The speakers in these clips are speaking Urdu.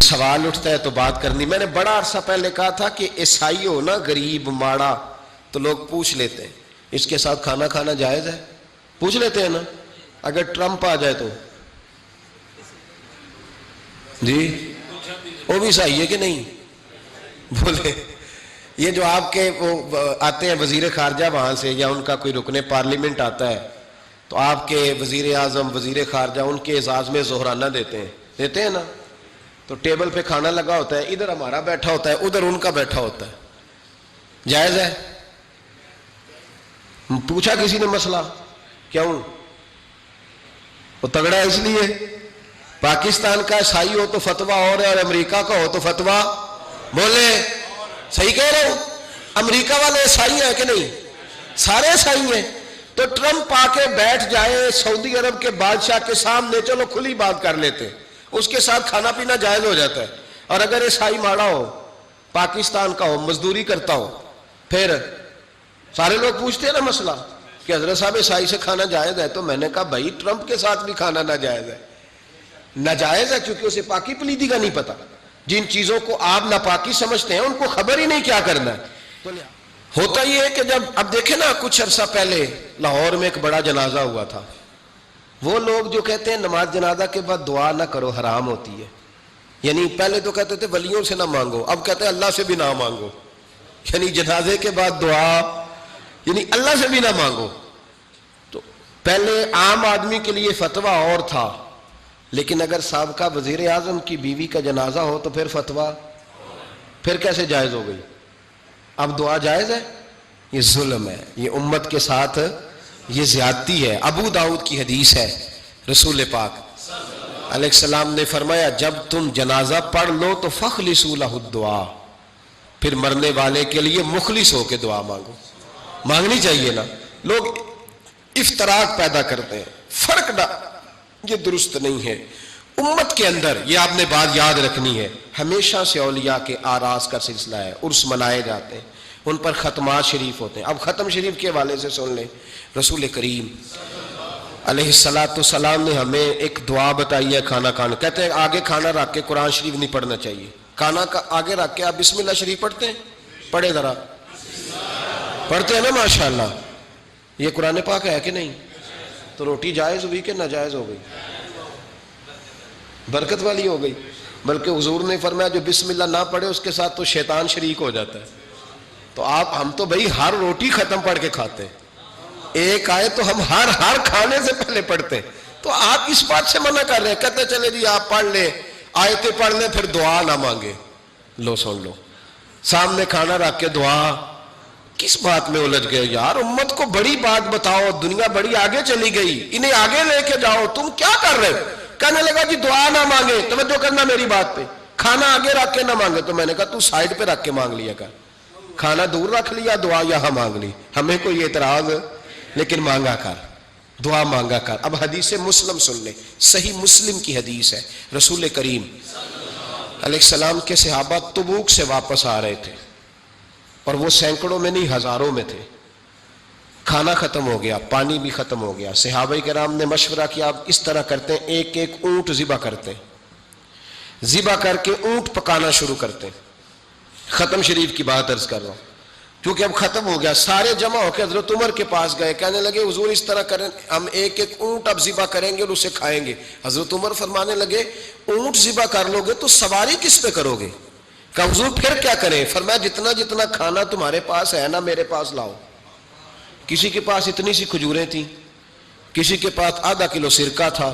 سوال اٹھتا ہے تو بات کرنی. میں نے بڑا عرصہ پہلے کہا تھا کہ عیسائی ہو نا غریب ماڑا تو لوگ پوچھ لیتے ہیں اس کے ساتھ کھانا کھانا جائز ہے, پوچھ لیتے ہیں نا. اگر ٹرمپ آ جائے تو جی وہ بھی عیسائی ہے کہ نہیں بولے. یہ جو آپ کے وہ آتے ہیں وزیر خارجہ وہاں سے, یا ان کا کوئی رکن پارلیمنٹ آتا ہے تو آپ کے وزیر اعظم وزیر خارجہ ان کے اعزاز میں ظہرانہ دیتے ہیں نا. تو ٹیبل پہ کھانا لگا ہوتا ہے, ادھر ہمارا بیٹھا ہوتا ہے ادھر ان کا بیٹھا ہوتا ہے, جائز ہے؟ پوچھا کسی نے مسئلہ کیوں؟ وہ تگڑا ہے اس لیے. پاکستان کا عیسائی ہو تو فتویٰ اور ہے, اور امریکہ کا ہو تو فتویٰ بولے صحیح کہہ رہے ہو. امریکہ والے عیسائی ہیں کہ نہیں؟ سارے عیسائی ہیں. تو ٹرمپ آ کے بیٹھ جائے سعودی عرب کے بادشاہ کے سامنے, چلو کھلی بات کر لیتے, اس کے ساتھ کھانا پینا جائز ہو جاتا ہے. اور اگر عیسائی ماڑا ہو, پاکستان کا ہو, مزدوری کرتا ہو, پھر سارے لوگ پوچھتے ہیں نا مسئلہ کہ حضرت صاحب عیسائی سے کھانا جائز ہے. تو میں نے کہا بھائی ٹرمپ کے ساتھ بھی کھانا ناجائز ہے. ناجائز ہے کیونکہ اسے پاکی پلیدی کا نہیں پتا. جن چیزوں کو آپ ناپاکی سمجھتے ہیں ان کو خبر ہی نہیں کیا کرنا ہے. تو ہوتا یہ ہے کہ جب اب دیکھیں نا, کچھ عرصہ پہلے لاہور میں ایک بڑا جنازہ ہوا تھا. وہ لوگ جو کہتے ہیں نماز جنازہ کے بعد دعا نہ کرو حرام ہوتی ہے, یعنی پہلے تو کہتے تھے ولیوں سے نہ مانگو, اب کہتے ہیں اللہ سے بھی نہ مانگو. یعنی جنازے کے بعد دعا یعنی اللہ سے بھی نہ مانگو. تو پہلے عام آدمی کے لیے فتویٰ اور تھا, لیکن اگر سابقہ وزیر اعظم کی بیوی کا جنازہ ہو تو پھر فتویٰ پھر کیسے جائز ہو گئی؟ اب دعا جائز ہے؟ یہ ظلم ہے, یہ امت کے ساتھ یہ زیادتی ہے. ابو داؤد کی حدیث ہے, رسول پاک علیہ السلام نے فرمایا جب تم جنازہ پڑھ لو تو فخلصوا لہ الدعاء, پھر مرنے والے کے لیے مخلص ہو کے دعا مانگو. مانگنی چاہیے نا. لوگ افتراق پیدا کرتے ہیں, فرق نہ, یہ درست نہیں ہے. امت کے اندر یہ آپ نے بات یاد رکھنی ہے, ہمیشہ سے اولیاء کے آراس کا سلسلہ ہے, عرس منائے جاتے ہیں, ان پر ختمات شریف ہوتے ہیں. اب ختم شریف کے حوالے سے سن لیں, رسول کریم علیہ السلام نے ہمیں ایک دعا بتائی ہے کھانا کھانا. کہتے ہیں آگے کھانا رکھ کے قرآن شریف نہیں پڑھنا چاہیے, کھانا آگے رکھ کے آپ بسم اللہ شریف پڑھتے ہیں؟ پڑھے ذرا, پڑھتے ہیں نا ماشاءاللہ. یہ قرآن پاک ہے کہ نہیں؟ تو روٹی جائز ہوئی کہ ناجائز ہو گئی؟ برکت والی ہو گئی. بلکہ حضور نے فرمایا جو بسم اللہ نہ پڑھے اس کے ساتھ تو شیطان شریک ہو جاتا ہے. تو ہم تو بھائی ہر روٹی ختم پڑھ کے کھاتے ہیں, ایک آئے تو ہم ہر کھانے سے پہلے پڑھتے ہیں. تو آپ اس بات سے منع کر رہے ہیں, کہتے چلے جی آپ پڑھ لیں, آیتیں پڑھ لیں, پھر دعا نہ مانگے. لو سن لو, سامنے کھانا رکھ کے دعا, کس بات میں الجھ گئے یار؟ امت کو بڑی بات بتاؤ, دنیا بڑی آگے چلی گئی, انہیں آگے لے کے جاؤ. تم کیا کر رہے ہو؟ کہنے لگا جی دعا نہ مانگے, توجہ کرنا میری بات پہ, کھانا آگے رکھ کے نہ مانگے. تو میں نے کہا تو سائڈ پہ رکھ کے مانگ لیا کر, کھانا دور رکھ لیا, دعا یہاں مانگ لی. ہمیں کوئی اعتراض, لیکن مانگا کر, دعا مانگا کر. اب حدیث مسلم سن لیں, صحیح مسلم کی حدیث ہے. رسول کریم علیہ السلام کے صحابہ تبوک سے واپس آ رہے تھے, اور وہ سینکڑوں میں نہیں ہزاروں میں تھے. کھانا ختم ہو گیا, پانی بھی ختم ہو گیا. صحابہ کرام نے مشورہ کیا آپ اس طرح کرتے ہیں, ایک ایک اونٹ ذبح کرتے ہیں, ذبح کر کے اونٹ پکانا شروع کرتے ہیں. ختم شریف کی بات عرض کر رہا ہوں کیونکہ اب ختم ہو گیا. سارے جمع ہو کے حضرت عمر کے پاس گئے, کہنے لگے حضور اس طرح کریں, ہم ایک ایک اونٹ اب ذبح کریں گے اور اسے کھائیں گے. حضرت عمر فرمانے لگے اونٹ ذبح کر لو گے تو سواری کس پہ کرو گے؟ کہ حضور پھر کیا کریں؟ فرمایا جتنا جتنا کھانا تمہارے پاس ہے نا میرے پاس لاؤ. کسی کے پاس اتنی سی کھجوریں تھیں, کسی کے پاس آدھا کلو سرکہ تھا,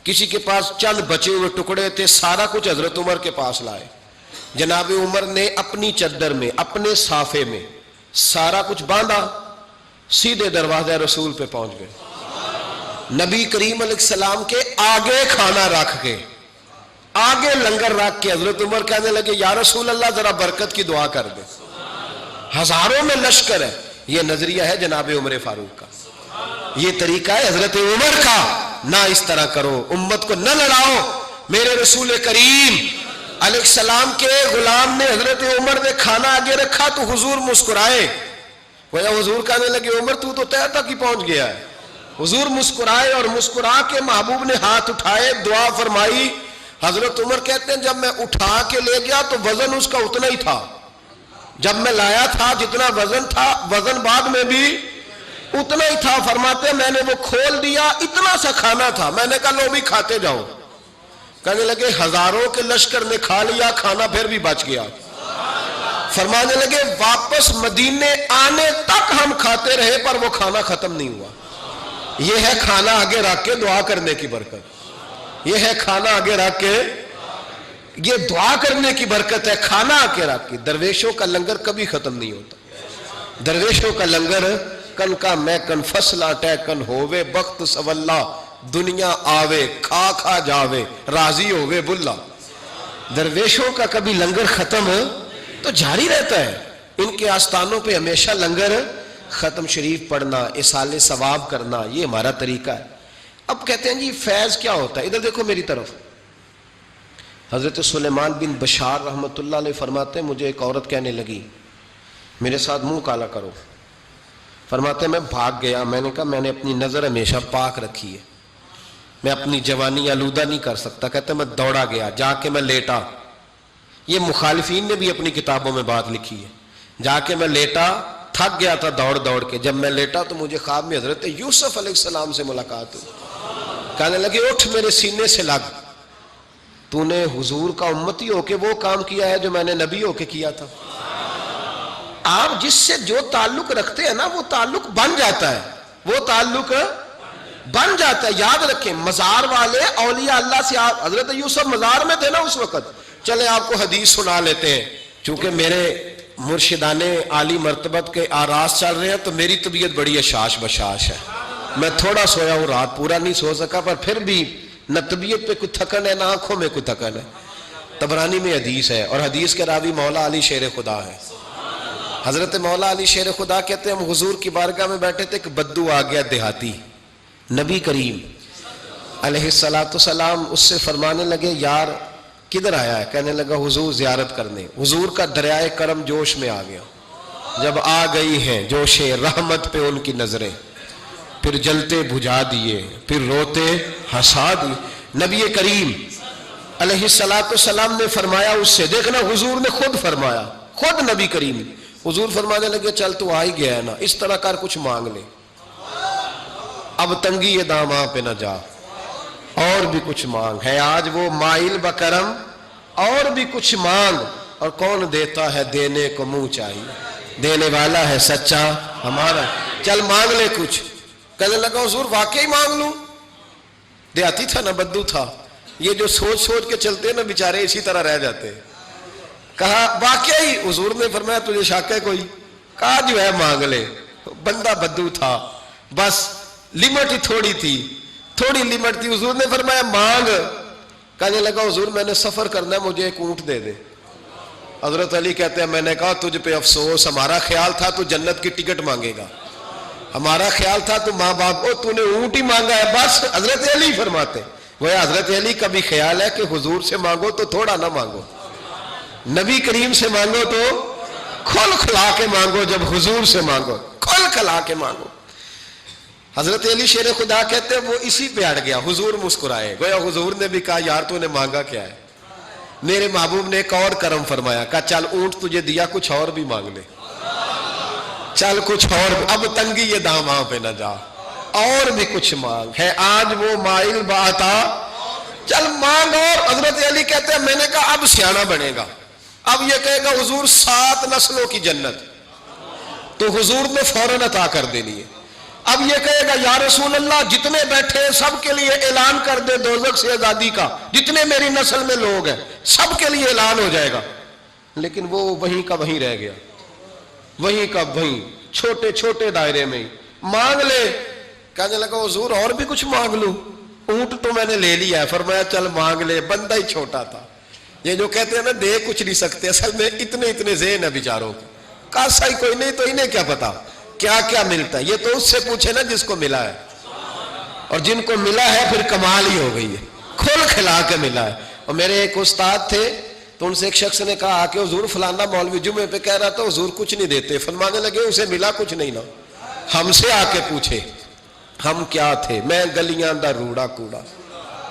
کسی کے پاس چند بچے ہوئے ٹکڑے تھے, سارا کچھ حضرت عمر کے پاس لائے. جناب عمر نے اپنی چادر میں, اپنے صافے میں سارا کچھ باندھا, سیدھے دروازہ رسول پہ پہنچ گئے. نبی کریم علیہ السلام کے آگے کھانا رکھ کے, آگے لنگر رکھ کے حضرت عمر کہنے لگے یا رسول اللہ ذرا برکت کی دعا کر دے. ہزاروں میں لشکر ہے. یہ نظریہ ہے جناب عمر فاروق کا, یہ طریقہ ہے حضرت عمر کا. نہ اس طرح کرو, امت کو نہ لڑاؤ. میرے رسول کریم علیہ السلام کے غلام نے, حضرت عمر نے کھانا آگے رکھا تو حضور مسکرائے. وہ حضور کہنے لگے عمر تو تہ تک ہی پہنچ گیا ہے. حضور مسکرائے اور مسکرا کے محبوب نے ہاتھ اٹھائے, دعا فرمائی, حضرت عمر کہتے ہیں جب میں اٹھا کے لے گیا تو وزن اس کا اتنا ہی تھا، جب میں لایا تھا جتنا وزن تھا وزن بعد میں بھی اتنا ہی تھا. فرماتے ہیں میں نے وہ کھول دیا، اتنا سا کھانا تھا، میں نے کہا لو بھی کھاتے جاؤ. کہنے لگے ہزاروں کے لشکر نے کھا لیا، کھانا پھر بھی بچ گیا. فرمانے لگے واپس مدینے آنے تک ہم کھاتے رہے پر وہ کھانا ختم نہیں ہوا. یہ ہے کھانا آگے رکھ کے دعا کرنے کی برکت، یہ ہے کھانا آگے رکھ کے، یہ دعا کرنے کی برکت ہے. کھانا آگے رکھ کے. درویشوں کا لنگر کبھی ختم نہیں ہوتا. درویشوں کا لنگر کن کا میں کن فصلہ ٹے کن ہووے بخت سواللہ دنیا آوے کھا کھا جاوے راضی ہووے بلا. درویشوں کا کبھی لنگر ختم تو جاری رہتا ہے. ان کے آستانوں پہ ہمیشہ لنگر ختم. شریف پڑھنا، اصالے ثواب کرنا، یہ ہمارا طریقہ ہے. اب کہتے ہیں جی فیض کیا ہوتا ہے؟ ادھر دیکھو میری طرف. حضرت سلیمان بن بشار رحمۃ اللہ علیہ فرماتے ہیں مجھے ایک عورت کہنے لگی میرے ساتھ منہ کالا کرو. فرماتے ہیں میں بھاگ گیا. میں نے کہا میں نے اپنی نظر ہمیشہ پاک رکھی ہے، میں اپنی جوانی آلودہ نہیں کر سکتا. کہتے ہیں میں دوڑا گیا، جا کے میں لیٹا. یہ مخالفین نے بھی اپنی کتابوں میں بات لکھی ہے. جا کے میں لیٹا، تھک گیا تھا دوڑ دوڑ کے. جب میں لیٹا تو مجھے خواب میں حضرت یوسف علیہ السلام سے ملاقات ہوئی. کہنے لگے اٹھ میرے سینے سے لگ، تو نے حضور کا امتی ہو کے وہ کام کیا ہے جو میں نے نبی ہو کے کیا تھا. آپ جس سے جو تعلق رکھتے ہیں نا وہ تعلق بن جاتا ہے، وہ تعلق بن جاتا ہے. یاد رکھیں مزار والے اولیاء اللہ سے. آپ حضرت یوسف مزار میں تھے نا اس وقت. چلے آپ کو حدیث سنا لیتے ہیں. چونکہ میرے مرشدان عالی مرتبت کے آراز چل رہے ہیں تو میری طبیعت بڑی اشاش بشاش ہے. میں تھوڑا سویا ہوں، رات پورا نہیں سو سکا، پر پھر بھی نہ طبیعت پہ کوئی تھکن ہے نہ آنکھوں میں کوئی تھکن ہے. طبرانی میں حدیث ہے اور حدیث کے راوی مولا علی شیر خدا ہے. حضرت مولا علی شیر خدا کہتے ہیں ہم حضور کی بارگاہ میں بیٹھے تھے کہ بدو آ گیا دیہاتی. نبی کریم علیہ السلام اس سے فرمانے لگے یار کدھر آیا ہے؟ کہنے لگا حضور زیارت کرنے. حضور کا دریائے کرم جوش میں آ گیا. جب آ گئی ہیں جوش رحمت پہ ان کی نظریں، پھر جلتے بجھا دیے، پھر روتے ہنسا دیے. نبی کریم علیہ السلام نے فرمایا اس سے، دیکھنا حضور نے خود فرمایا، خود نبی کریم. حضور فرمانے لگے چل تو آ ہی گیا ہے نا، اس طرح کر کچھ مانگ لے، اب تنگی یہ داماں پہ نہ جا، اور بھی کچھ مانگ. ہے آج وہ مائل بکرم، اور بھی کچھ مانگ. اور کون دیتا ہے دینے کو منہ چاہیے، دینے والا ہے سچا ہمارا. چل مانگ لے کچھ. کہنے لگا حضور واقعی مانگ لوں؟ دیہاتی تھا نا، بدو تھا. یہ جو سوچ سوچ کے چلتے ہیں نا بیچارے اسی طرح رہ جاتے ہیں. کہا واقعی؟ حضور نے فرمایا تجھے شک ہے کوئی؟ کہا جو ہے مانگ لے. بندہ بدو تھا، بس لمٹ ہی تھوڑی تھی، تھوڑی لمٹ تھی. حضور نے فرمایا مانگ. کہنے لگا حضور میں نے سفر کرنا ہے، مجھے ایک اونٹ دے دے. حضرت علی کہتے ہیں میں نے کہا تجھ پہ افسوس، ہمارا خیال تھا تو جنت کی ٹکٹ مانگے گا، ہمارا خیال تھا تو ماں باپ کو، تو نے اونٹ ہی مانگا ہے بس. حضرت علی فرماتے وہ حضرت علی کا بھی خیال ہے کہ حضور سے مانگو تو تھوڑا نہ مانگو، نبی کریم سے مانگو تو کھل کھلا کے مانگو، جب حضور سے مانگو کھل کھلا کے مانگو. حضرت علی شیر خدا کہتے ہیں وہ اسی پہ اڑ گیا. حضور مسکرائے، گویا حضور نے بھی کہا یار تو نے مانگا کیا ہے؟ میرے محبوب نے ایک اور کرم فرمایا، کہا چل اونٹ تجھے دیا، کچھ اور بھی مانگ لے، چل کچھ اور، اب تنگی یہ داماں پہ نہ جا، اور بھی کچھ مانگ. ہے آج وہ مائل باتا، چل مانگ. اور حضرت علی کہتے ہیں میں نے کہا اب سیانا بنے گا، اب یہ کہے گا حضور 7 نسلوں کی جنت، تو حضور نے فوراً عطا کر دینی ہے. اب یہ کہے گا یا رسول اللہ جتنے بیٹھے سب کے لیے اعلان کر دے دوزخ سے آزادی کا، جتنے میری نسل میں لوگ ہیں سب کے لیے اعلان ہو جائے گا. لیکن وہ وہیں کا وہیں رہ گیا، وہیں کا وہیں، چھوٹے چھوٹے دائرے میں ہی. مانگ لے. کہنے لگا حضور اور بھی کچھ مانگ لوں؟ اونٹ تو میں نے لے لیا ہے. فرمایا چل مانگ لے. بندہ ہی چھوٹا تھا. یہ جو کہتے ہیں نا دے کچھ نہیں سکتے، اصل میں اتنے ذہن ہے بیچاروں کے، کاسا ہی کوئی نہیں تو انہیں کیا پتا کیا کیا ملتا ہے. یہ تو اس سے پوچھے نا جس کو ملا ہے، اور جن کو ملا ہے پھر کمال ہی ہو گئی ہے، کھل کھلا کے ملا ہے. اور میرے ایک استاد تھے تو ان سے ایک شخص نے کہا کہ حضور فلانا مولوی جمعے پہ کہہ رہا تھا حضور کچھ نہیں دیتے. فرمانے لگے اسے ملا کچھ نہیں نا، ہم سے آ کے پوچھے ہم کیا تھے. میں گلیاں دا روڑا کوڑا،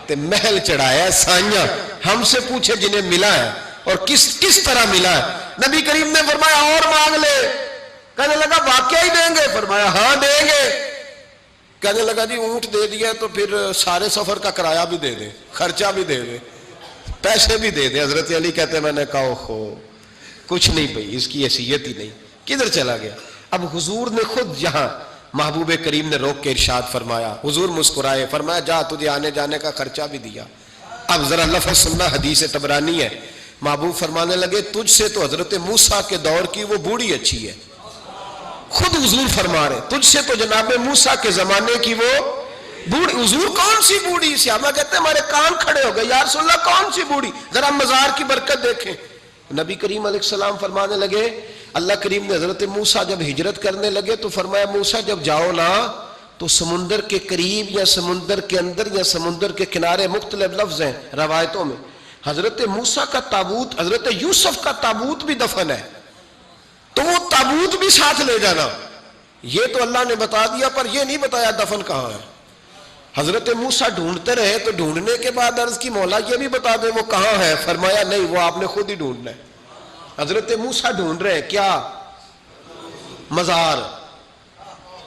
تے محل چڑھایا سائیاں، ہم سے پوچھے جنہیں ملا ہے اور کس طرح ملا ہے۔ نبی کریم نے فرمایا اور مانگ لے، کہنے لگا واقعہ ہی دیں گے؟ فرمایا ہاں دیں گے۔ کہنے لگا جی اونٹ دے دیا تو پھر سارے سفر کا کرایہ بھی دے دیں، خرچہ بھی دے دیں، پیسے بھی دے دیں۔ حضرت علی کہتے ہیں میں نے کہا اوہو کچھ نہیں بھئی، اس کی حیثیت ہی نہیں، کدھر چلا گیا؟ اب حضور نے خود یہاں محبوب کریم نے روک کے ارشاد فرمایا، حضور مسکرائے، فرمایا جا تجھے آنے جانے کا خرچہ بھی دیا۔ اب ذرا لفظ سننا، حدیث طبرانی ہے، محبوب فرمانے لگے تجھ سے تو حضرت موسیٰ کے دور کی وہ بوڑھی اچھی ہے۔ خود حضور فرما رہے تجھ سے تو جناب موسیٰ کے زمانے کی وہ بوڑھی۔ حضور کون سی بوڑھی؟ صحابہ کہتے ہیں ہمارے کان کھڑے ہو گئے، یا رسول اللہ کون سی بوڑھی؟ ذرا مزار کی برکت دیکھیں۔ نبی کریم علیہ السلام فرمانے لگے، اللہ کریم نے حضرت موسیٰ جب ہجرت کرنے لگے تو فرمایا موسیٰ جب جاؤ نا تو سمندر کے قریب یا سمندر کے اندر یا سمندر کے کنارے، مختلف لفظ ہیں روایتوں میں، حضرت موسیٰ کا تابوت، حضرت یوسف کا تابوت بھی دفن ہے، تو وہ تابوت بھی ساتھ لے جانا۔ یہ تو اللہ نے بتا دیا پر یہ نہیں بتایا دفن کہاں ہے۔ حضرت موسیٰ ڈھونڈتے رہے تو ڈھونڈنے کے بعد عرض کی مولا یہ بھی بتا دیں وہ کہاں ہے؟ فرمایا نہیں، وہ آپ نے خود ہی ڈھونڈنا ہے۔ حضرت موسیٰ ڈھونڈ رہے ہیں کیا؟ مزار۔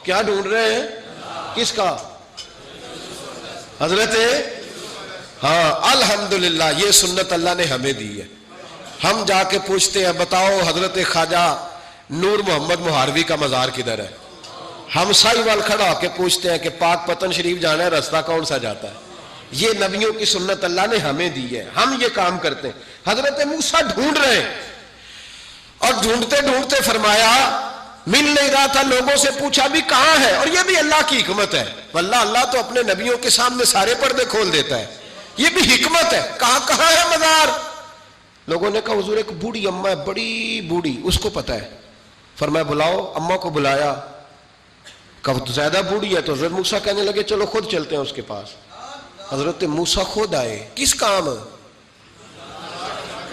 کیا ڈھونڈ رہے ہیں؟ کس کا؟ حضرت، ہاں الحمدللہ یہ سنت اللہ نے ہمیں دی ہے۔ ہم جا کے پوچھتے ہیں بتاؤ حضرت خواجہ نور محمد مہاروی کا مزار کدھر ہے؟ ہم سائی وال کھڑا ہو کے پوچھتے ہیں کہ پاک پتن شریف جانا ہے، راستہ کون سا جاتا ہے؟ یہ نبیوں کی سنت اللہ نے ہمیں دی ہے، ہم یہ کام کرتے ہیں۔ حضرت موسیٰ ڈھونڈ رہے ہیں اور ڈھونڈتے ڈھونڈتے فرمایا مل نہیں رہا تھا، لوگوں سے پوچھا بھی کہاں ہے، اور یہ بھی اللہ کی حکمت ہے، واللہ اللہ تو اپنے نبیوں کے سامنے سارے پردے کھول دیتا ہے، یہ بھی حکمت ہے۔ کہاں ہے مزار؟ لوگوں نے کہا حضور ایک بوڑھی اماں ہے، بڑی بوڑھی، اس کو پتہ ہے۔ فرمایا بلاؤ، اماں کو بلایا، کہا تو زیادہ بوڑھی ہے، تو حضرت موسیٰ کہنے لگے چلو خود چلتے ہیں اس کے پاس۔ حضرت موسیٰ خود آئے، کس کام؟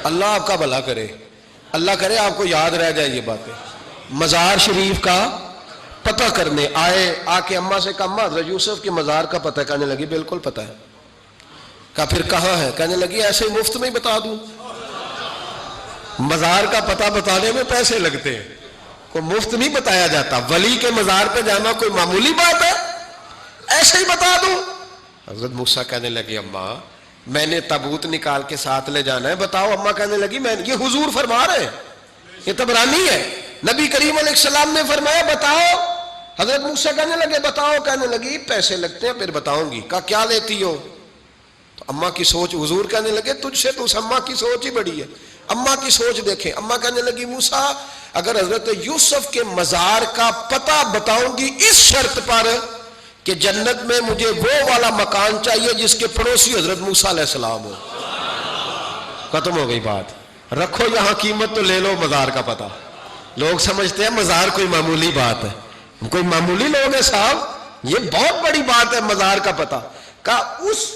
اللہ آپ کا بھلا کرے، اللہ کرے آپ کو یاد رہ جائے یہ باتیں۔ مزار شریف کا پتہ کرنے آئے، آ کے اماں سے کہا اماں حضرت یوسف کے مزار کا پتہ؟ کہنے لگی بالکل پتہ ہے۔ کہا پھر کہاں ہے؟ کہنے لگی ایسے ہی مفت میں ہی بتا دوں، مزار کا پتہ بتانے میں پیسے لگتے ہیں، کوئی مفت نہیں بتایا جاتا۔ ولی کے مزار پہ جانا کوئی معمولی بات ہے؟ ایسے ہی بتا دوں۔ حضرت موسیٰ کہنے لگے اماں میں نے تابوت نکال کے ساتھ لے جانا ہے، بتاؤ۔ اماں کہنے لگی میں، یہ حضور فرما رہے ہیں، یہ طبرانی ہے، نبی کریم علیہ السلام نے فرمایا بتاؤ۔ حضرت موسیٰ کہنے لگے بتاؤ، کہنے لگی پیسے لگتے ہیں پھر بتاؤں گی۔ کہا کیا لیتی ہو؟ تو اماں کی سوچ، حضور کہنے لگے تجھ سے تو اس اماں کی سوچ ہی بڑی ہے، اماں کی سوچ دیکھیں۔ اماں کہنے لگی موسیٰ اگر حضرت یوسف کے مزار کا پتہ بتاؤں گی اس شرط پر کہ جنت میں مجھے وہ والا مکان چاہیے جس کے پڑوسی حضرت موسیٰ علیہ السلام ہو۔ ختم ہو گئی بات، رکھو یہاں قیمت تو لے لو مزار کا پتہ۔ لوگ سمجھتے ہیں مزار کوئی معمولی بات ہے، کوئی معمولی لوگ ہیں صاحب، یہ بہت بڑی بات ہے مزار کا پتہ۔ کہا اس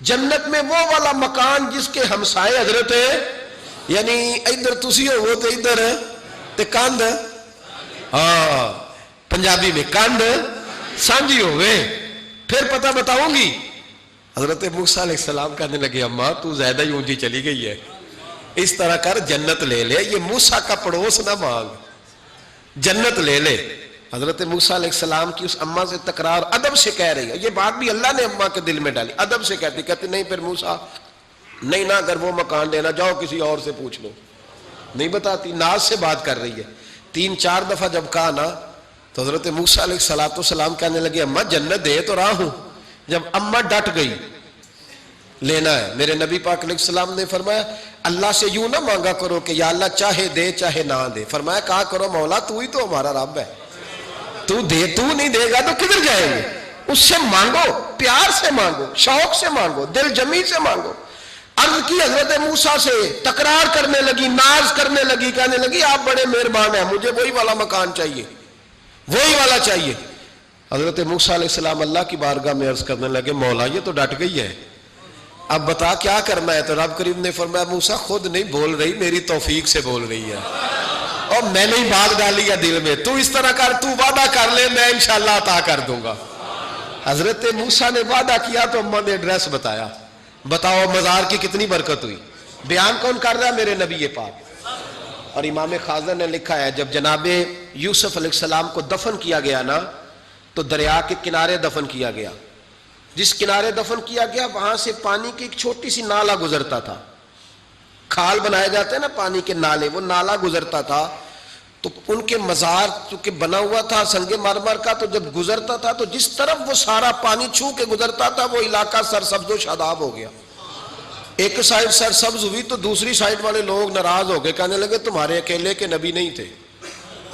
جنت میں وہ والا مکان جس کے ہمسائے حضرت ہے، یعنی ادھر تسی ہو وہ تو ادھر ہے تے کاندھ، ہاں پنجابی میں کاندھ سانجی ہوئے، پھر پتہ بتاؤں گی۔ حضرت موسیٰ علیہ السلام کہنے لگے اماں تو زیادہ ہی اونچی چلی گئی ہے، اس طرح کر جنت لے لے، یہ موسیٰ کا پڑوس نہ مانگ، جنت لے لے۔ حضرت موسیٰ علیہ السلام کی اس اماں سے تکرار ادب سے کہہ رہی ہے، یہ بات بھی اللہ نے اماں کے دل میں ڈالی، ادب سے کہتی نہیں پھر موسیٰ نہیں نا، اگر وہ مکان دینا جاؤ کسی اور سے پوچھ لو، نہیں بتاتی، ناز سے بات کر رہی ہے۔ 3-4 دفعہ جب کہا نا تو حضرت موسیٰ علیہ السلام کہنے لگے اماں جنت دے تو رہا ہوں۔ جب اماں ڈٹ گئی لینا ہے، میرے نبی پاک علیہ السلام نے فرمایا اللہ سے یوں نہ مانگا کرو کہ یا اللہ چاہے دے چاہے نہ دے، فرمایا کہا کرو مولا تو ہی تو ہمارا رب ہے، تو دے، تو نہیں دے گا تو کدھر جائیں گے؟ اس سے مانگو، پیار سے مانگو، شوق سے مانگو، دل جمی سے مانگو۔ عرض کی حضرت موسیٰ سے تکرار کرنے لگی، ناز کرنے لگی، کہنے لگی آپ بڑے مہربان ہیں، مجھے وہی والا مکان چاہیے، وہی والا چاہیے۔ حضرت موسیٰ علیہ السلام اللہ کی بارگاہ میں عرض کرنے لگے مولا یہ تو ڈٹ گئی ہے، اب بتا کیا کرنا ہے؟ تو رب کریم نے فرمایا موسیٰ خود نہیں بول رہی، میری توفیق سے بول رہی ہے، اور میں نے ہی بات ڈالی ہے دل میں، تو اس طرح کر، تو وعدہ کر لے میں انشاءاللہ عطا کر دوں گا۔ حضرت موسیٰ نے وعدہ کیا تو اماں نے ایڈریس بتایا. بتاؤ مزار کی کتنی برکت ہوئی. بیان کون کر رہا ہے؟ میرے نبی پاک. اور امام خازن نے لکھا ہے جب جناب یوسف علیہ السلام کو دفن کیا گیا نا تو دریا کے کنارے دفن کیا گیا. جس کنارے دفن کیا گیا وہاں سے پانی کی ایک چھوٹی سی نالا گزرتا تھا. کھال بنائے جاتے ہیں نا پانی کے نالے, وہ نالا گزرتا تھا. تو ان کے مزار چونکہ بنا ہوا تھا سنگ مرمر کا, تو جب گزرتا تھا تو جس طرف وہ سارا پانی چھو کے گزرتا تھا وہ علاقہ سرسبز و شاداب ہو گیا. ایک سائیڈ سرسبز ہوئی تو دوسری سائیڈ والے لوگ ناراض ہو گئے, کہنے لگے تمہارے اکیلے کے نبی نہیں تھے,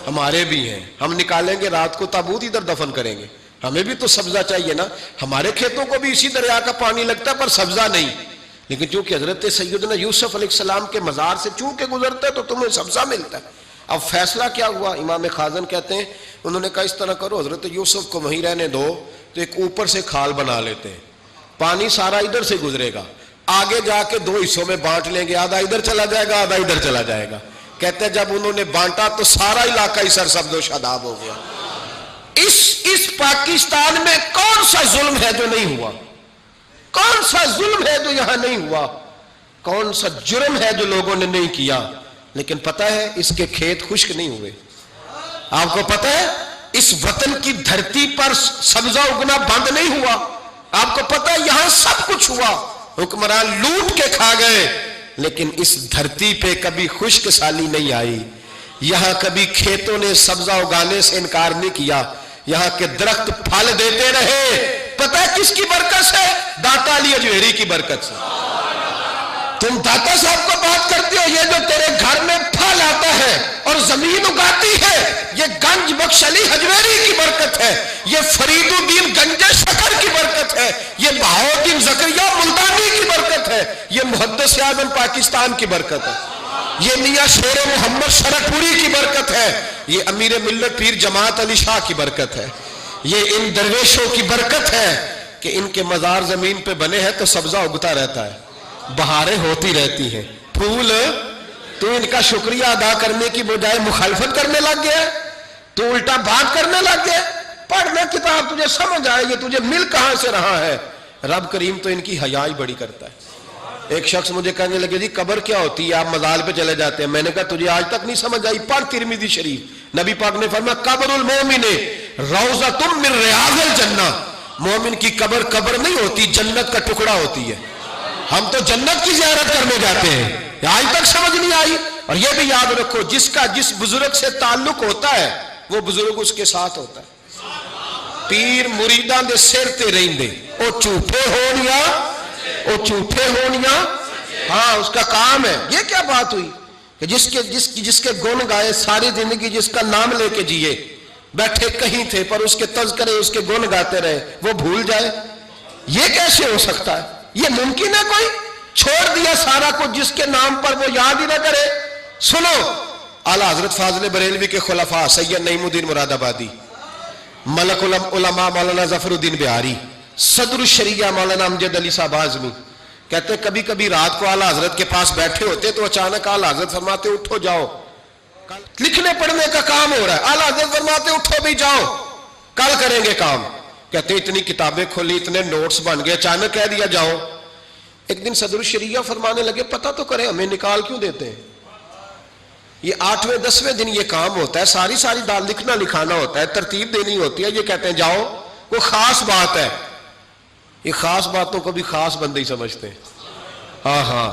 ہمارے بھی ہیں, ہم نکالیں گے رات کو تابوت ادھر دفن کریں گے, ہمیں بھی تو سبزہ چاہیے نا, ہمارے کھیتوں کو بھی اسی دریا کا پانی لگتا ہے پر سبزہ نہیں. لیکن چونکہ حضرت سیدنا یوسف علیہ السلام کے مزار سے چون کے گزرتے تو تمہیں سبزہ ملتا ہے. اب فیصلہ کیا ہوا؟ امام خازن کہتے ہیں انہوں نے کہا اس طرح کرو, حضرت یوسف کو وہیں رہنے دو, تو ایک اوپر سے کھال بنا لیتے ہیں, پانی سارا ادھر سے گزرے گا, آگے جا کے دو حصوں میں بانٹ لیں گے, آدھا ادھر چلا جائے گا آدھا ادھر چلا جائے گا. کہتے ہیں جب انہوں نے بانٹا تو سارا علاقہ ہی سرسبز و شاداب ہو گیا. اس پاکستان میں کون سا ظلم ہے جو نہیں ہوا؟ کون سا ظلم ہے جو یہاں نہیں ہوا؟ کون سا جرم ہے جو لوگوں نے نہیں کیا؟ لیکن پتہ ہے اس کے کھیت خشک نہیں ہوئے. آپ کو پتہ ہے اس وطن کی دھرتی پر سبزہ اگنا بند نہیں ہوا. آپ کو پتہ ہے یہاں سب کچھ ہوا, حکمران لوٹ کے کھا گئے, لیکن اس دھرتی پہ کبھی خشک سالی نہیں آئی. یہاں کبھی کھیتوں نے سبزہ اگانے سے انکار نہیں کیا, یہاں کے درخت پھل دیتے رہے. پتہ ہے کس کی برکت سے؟ داتا علی اجویری کی برکت سے. تم داتا صاحب کو بات کرتے ہو, یہ جو تیرے گھر میں پھل آتا ہے اور زمین اگاتی ہے یہ گنج بخش علی حجویری کی برکت ہے, یہ فرید الدین گنج شکر کی برکت ہے, یہ بہاؤالدین زکریا ملتانی کی برکت ہے, یہ محدث اعظم پاکستان کی برکت ہے, یہ میاں شیر محمد شرک پوری کی برکت ہے, یہ امیر ملت پیر جماعت علی شاہ کی برکت ہے, یہ ان درویشوں کی برکت ہے کہ ان کے مزار زمین پہ بنے ہیں تو سبزہ اگتا رہتا ہے, بہاریں ہوتی رہتی ہیں, پھول. تو ان کا شکریہ ادا کرنے کی بجائے مخالفت کرنے لگ گیا, تو الٹا بات کرنے لگ گیا. پڑھنا کتاب تجھے سمجھ آئے گی, تجھے مل کہاں سے رہا ہے. رب کریم تو ان کی حیائی بڑی کرتا ہے. ایک شخص مجھے کہنے لگے جی قبر کیا ہوتی ہے, آپ مزار پہ چلے جاتے ہیں. میں نے کہا تجھے آج تک نہیں سمجھ آئی, پڑھ ترمذی شریف, نبی پاک نے فرمایا قبر المومن روضۃ من ریاض الجنہ. مومن کی قبر قبر نہیں ہوتی, جنت کا ٹکڑا ہوتی ہے. ہم تو جنت کی زیارت کرنے جاتے ہیں, آج تک سمجھ نہیں آئی. اور یہ بھی یاد رکھو جس کا جس بزرگ سے تعلق ہوتا ہے وہ بزرگ اس کے ساتھ ہوتا ہے. پیر مریداں دے سر تے رہندے, او جھوٹے ہونیا او جھوٹے ہونیا, ہاں اس کا کام ہے. یہ کیا بات ہوئی کہ جس کے گن گائے ساری زندگی, جس کا نام لے کے جیے, بیٹھے کہیں تھے پر اس کے تذکرے اس کے گن گاتے رہے, وہ بھول جائے؟ یہ کیسے ہو سکتا ہے؟ یہ ممکن ہے؟ کوئی چھوڑ دیا سارا کچھ جس کے نام پر وہ یاد ہی نہ کرے. سنو اعلیٰ حضرت فاضل بریلوی کے خلفاء سید نعیم الدین مراد آبادی, ملک العلماء مولانا ظفر الدین بہاری, صدر الشریعہ مولانا امجد علی صاحب اعظمی کہتے ہیں کبھی کبھی رات کو اعلیٰ حضرت کے پاس بیٹھے ہوتے تو اچانک اعلیٰ حضرت فرماتے اٹھو جاؤ, لکھنے پڑھنے کا کام ہو رہا ہے. اعلیٰ حضرت فرماتے اٹھو بھی جاؤ, کل کریں گے کام. کہتے اتنی کتابیں کھولی, اتنے نوٹس بن گئے, اچانک کہہ دیا جاؤ. ایک دن صدر الشریعہ فرمانے لگے پتہ تو کریں ہمیں نکال کیوں دیتے ہیں, یہ 8ویں 10ویں دن یہ کام ہوتا ہے, ساری دال لکھنا لکھانا ہوتا ہے, ترتیب دینی ہوتی ہے. یہ کہتے ہیں جاؤ, کوئی خاص بات ہے. یہ خاص باتوں کو بھی خاص بندے ہی سمجھتے ہیں. ہاں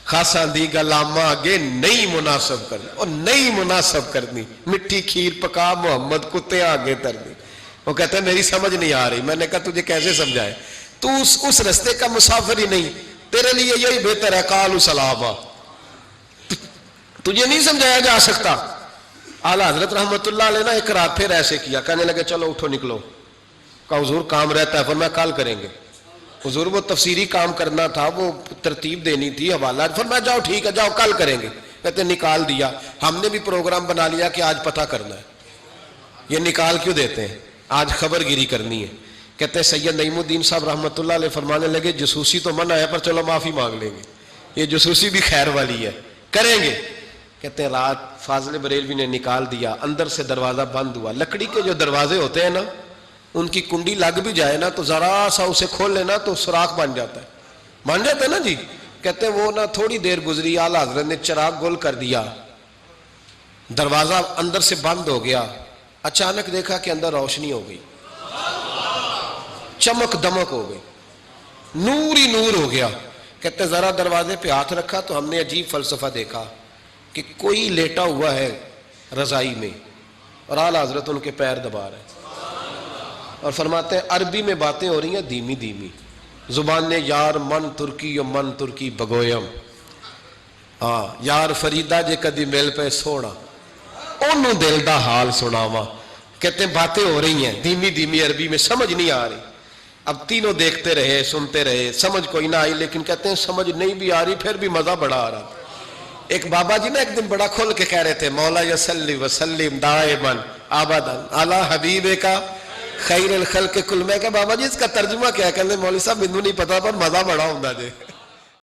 خاصا دی گلاما آگے نہیں مناسب کرنی, اور نہیں مناسب کرنی, مٹھی کھیر پکا محمد کتے آگے ترنی. وہ کہتے ہیں میری سمجھ نہیں آ رہی. میں نے کہا تجھے کیسے سمجھائے, تو اس رستے کا مسافر ہی نہیں, تیرے لیے یہی بہتر ہے قالوا سلاما, تجھے نہیں سمجھایا جا سکتا. اعلیٰ حضرت رحمت اللہ علیہ نے ایک رات پھر ایسے کیا, کہنے لگے چلو اٹھو نکلو. کہا حضور کام رہتا ہے, فرمایا کل کریں گے. حضور وہ تفسیری کام کرنا تھا, وہ ترتیب دینی تھی, حوالہ, فرمایا جاؤ ٹھیک ہے جاؤ کل کریں گے. کہتے نکال دیا. ہم نے بھی پروگرام بنا لیا کہ آج پتہ کرنا ہے. یہ نکال کیوں دیتے ہیں, آج خبر گیری کرنی ہے. کہتے ہیں سید نعیم الدین صاحب رحمت اللہ علیہ فرمانے لگے جسوسی تو منع ہے پر چلو معافی مانگ لیں گے, یہ جسوسی بھی خیر والی ہے, کریں گے. کہتے ہیں رات فاضل بریلوی نے نکال دیا, اندر سے دروازہ بند ہوا. لکڑی کے جو دروازے ہوتے ہیں نا, ان کی کنڈی لگ بھی جائے نا تو ذرا سا اسے کھول لینا تو سوراخ بن جاتا ہے نا جی. کہتے ہیں وہ نا تھوڑی دیر گزری، اعلیٰ حضرت نے چراغ گول کر دیا، دروازہ اندر سے بند ہو گیا، اچانک دیکھا کہ اندر روشنی ہو گئی، چمک دمک ہو گئی، نور ہی نور ہو گیا. کہتے ہیں ذرا دروازے پہ ہاتھ رکھا تو ہم نے عجیب فلسفہ دیکھا کہ کوئی لیٹا ہوا ہے رضائی میں اور اعلیٰ حضرت ان کے پیر دبا رہے اور فرماتے ہیں عربی میں باتیں ہو رہی ہیں دھیمی دھیمی، زبان نے یار من ترکی و من ترکی بگویم، ہاں یار فریدہ جے کدی مل پہ سونا انہوں دل دا حال سناوا. کہتے ہیں باتیں ہو رہی ہیں دھیمی دھیمی عربی میں، سمجھ نہیں آ رہی. اب تینوں دیکھتے رہے سنتے رہے، سمجھ کوئی نہ آئی، لیکن کہتے ہیں سمجھ نہیں بھی آ رہی پھر بھی مزہ بڑا آ رہا تھا. ایک بابا جی نا ایک دن بڑا کھول کے کہہ رہے تھے مولا یصلی وسلم دائما ابدا علی حبیب کا خیر الخلق کل. میں کہ بابا جی اس کا ترجمہ کیا ہے؟ کہتے ہیں مولوی صاحب مینوں نہیں پتا پر مزہ بڑا ہوندا جے.